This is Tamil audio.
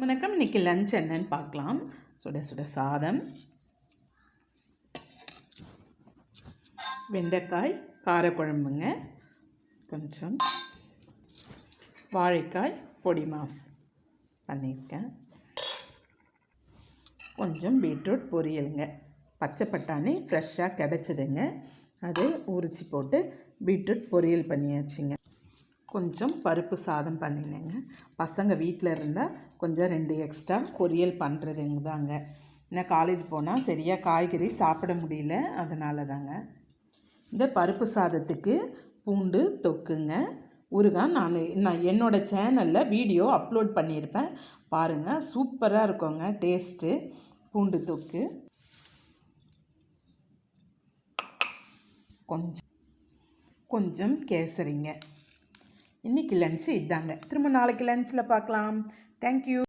வணக்கம். இன்றைக்கி லஞ்ச் என்னன்னு பார்க்கலாம். சுட சுட சாதம், வெண்டைக்காய் காரக்குழம்புங்க, கொஞ்சம் வாழைக்காய் பொடி மாஸ் பண்ணியிருக்கேன், கொஞ்சம் பீட்ரூட் பொரியலுங்க. பச்சை பட்டாணி ஃப்ரெஷ்ஷாக கிடச்சிதுங்க, அது உரித்து போட்டு பீட்ரூட் பொரியல் பண்ணியாச்சுங்க. கொஞ்சம் பருப்பு சாதம் பண்ணினேங்க. பசங்க வீட்டில் இருந்தால் கொஞ்சம் 2 எக்ஸ்ட்ரா பொரியல் பண்ணுறதுங்க தாங்க. ஏன்னா காலேஜ் போனால் சரியாக காய்கறி சாப்பிட முடியல, அதனால தாங்க. இந்த பருப்பு சாதத்துக்கு பூண்டு தொக்குங்க, ஊறுகாய் நான் என்னோடய சேனலில் வீடியோ அப்லோட் பண்ணியிருப்பேன், பாருங்கள். சூப்பராக இருக்குங்க டேஸ்ட்டு. பூண்டு தொக்கு கொஞ்சம் கேசரிங்க. இன்றைக்கி லஞ்சு இதாங்க. திரும்ப நாளைக்கு லஞ்சில் பார்க்கலாம். தேங்க்யூ.